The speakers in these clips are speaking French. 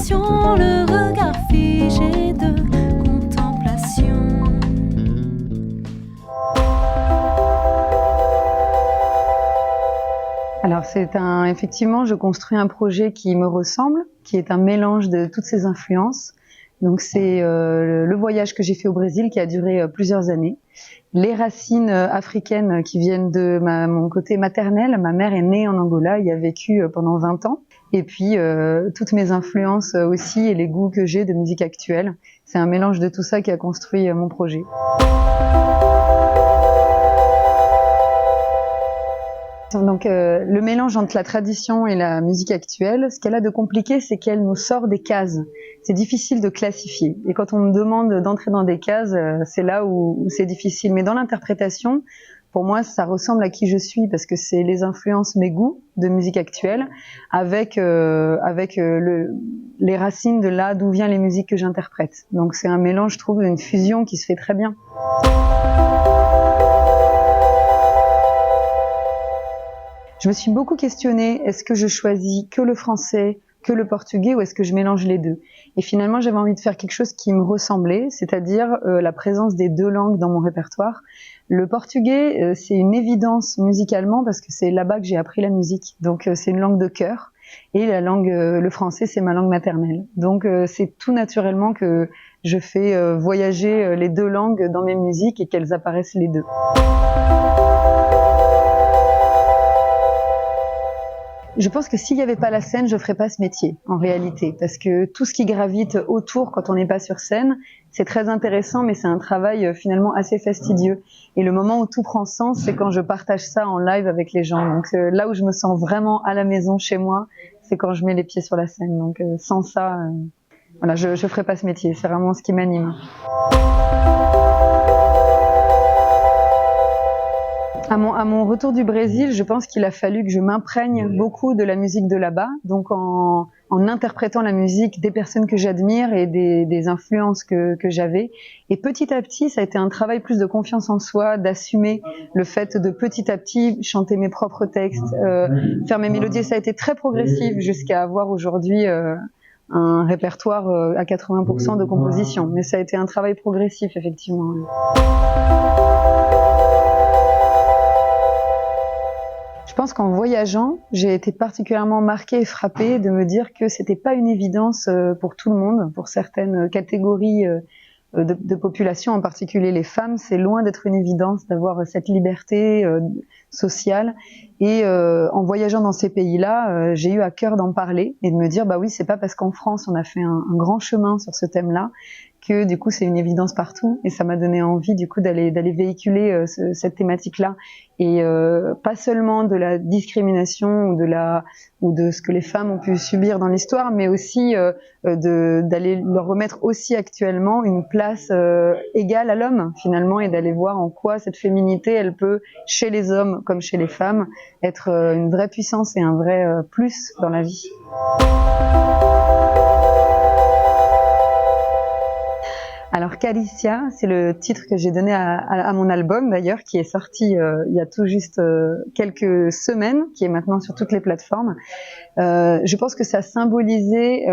passion, le regard figé de contemplation. Alors effectivement, je construis un projet qui me ressemble, qui est un mélange de toutes ces influences. Donc c'est le voyage que j'ai fait au Brésil qui a duré plusieurs années. Les racines africaines qui viennent de mon côté maternel. Ma mère est née en Angola, y a vécu pendant 20 ans. Et puis toutes mes influences aussi et les goûts que j'ai de musique actuelle. C'est un mélange de tout ça qui a construit mon projet. Donc le mélange entre la tradition et la musique actuelle, ce qu'elle a de compliqué, c'est qu'elle nous sort des cases. C'est difficile de classifier. Et quand on me demande d'entrer dans des cases, c'est là où c'est difficile. Mais dans l'interprétation, pour moi, ça ressemble à qui je suis parce que c'est les influences, mes goûts de musique actuelle, avec les racines de là d'où viennent les musiques que j'interprète. Donc c'est un mélange, je trouve, une fusion qui se fait très bien. Je me suis beaucoup questionnée, est-ce que je choisis que le français, que le portugais, ou est-ce que je mélange les deux? Et finalement, j'avais envie de faire quelque chose qui me ressemblait, c'est-à-dire la présence des deux langues dans mon répertoire. Le portugais, c'est une évidence musicalement parce que c'est là-bas que j'ai appris la musique. Donc c'est une langue de cœur. Et la langue, le français, c'est ma langue maternelle. Donc c'est tout naturellement que je fais voyager les deux langues dans mes musiques et qu'elles apparaissent les deux. Je pense que s'il n'y avait pas la scène, je ferais pas ce métier, en réalité. Parce que tout ce qui gravite autour quand on n'est pas sur scène, c'est très intéressant, mais c'est un travail finalement assez fastidieux. Et le moment où tout prend sens, c'est quand je partage ça en live avec les gens. Donc là où je me sens vraiment à la maison, chez moi, c'est quand je mets les pieds sur la scène. Donc sans ça, voilà, je ferais pas ce métier. C'est vraiment ce qui m'anime. À mon retour du Brésil, je pense qu'il a fallu que je m'imprègne beaucoup de la musique de là-bas, donc en interprétant la musique des personnes que j'admire et des influences que j'avais. Et petit à petit, ça a été un travail plus de confiance en soi, d'assumer le fait de petit à petit chanter mes propres textes, faire mes mélodies. Ça a été très progressif jusqu'à avoir aujourd'hui un répertoire à 80% de composition. Mais ça a été un travail progressif, effectivement. Je pense qu'en voyageant, j'ai été particulièrement marquée et frappée de me dire que c'était pas une évidence pour tout le monde, pour certaines catégories de population, en particulier les femmes. C'est loin d'être une évidence d'avoir cette liberté sociale. Et en voyageant dans ces pays-là, j'ai eu à cœur d'en parler et de me dire, bah oui, c'est pas parce qu'en France on a fait un grand chemin sur ce thème-là que du coup c'est une évidence partout. Et ça m'a donné envie du coup d'aller véhiculer cette thématique-là. Et pas seulement de la discrimination ou de ce que les femmes ont pu subir dans l'histoire, mais aussi d'aller leur remettre aussi actuellement une place égale à l'homme finalement, et d'aller voir en quoi cette féminité, elle peut, chez les hommes comme chez les femmes, être une vraie puissance et un vrai plus dans la vie. Alors Caricia, c'est le titre que j'ai donné à mon album d'ailleurs, qui est sorti il y a tout juste quelques semaines, qui est maintenant sur toutes les plateformes. Je pense que ça symbolisait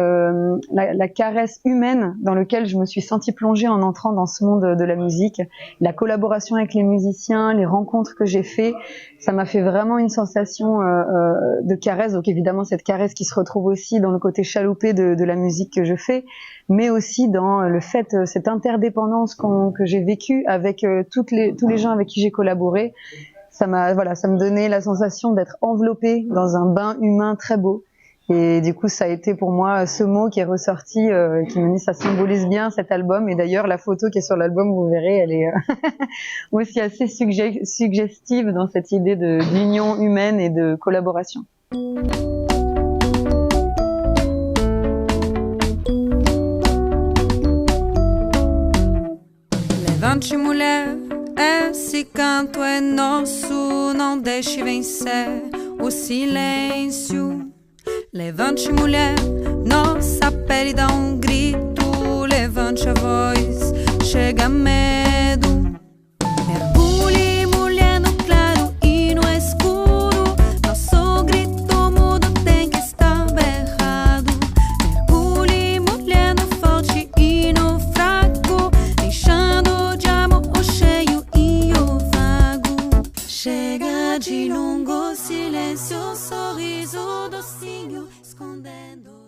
la caresse humaine dans laquelle je me suis sentie plongée en entrant dans ce monde de la musique. La collaboration avec les musiciens, les rencontres que j'ai fait, ça m'a fait vraiment une sensation de caresse. Donc évidemment cette caresse qui se retrouve aussi dans le côté chaloupé de la musique que je fais, mais aussi dans le fait, cette interdépendance que j'ai vécue avec tous les gens avec qui j'ai collaboré. Ça me donnait la sensation d'être enveloppée dans un bain humain très beau. Et du coup, ça a été pour moi ce mot qui est ressorti, qui me dit ça symbolise bien cet album. Et d'ailleurs, la photo qui est sur l'album, vous verrez, elle est aussi assez suggestive dans cette idée d'union humaine et de collaboration. Levante, mulher, esse canto é nosso, não deixe vencer o silêncio. Levante, mulher, nossa pele dá grito, levante a voz, chega medo. Mergulhe, mulher, no claro e no escuro, nosso grito mudo tem que estar berrado. Mergulhe, de longo silêncio, sorriso docinho escondendo.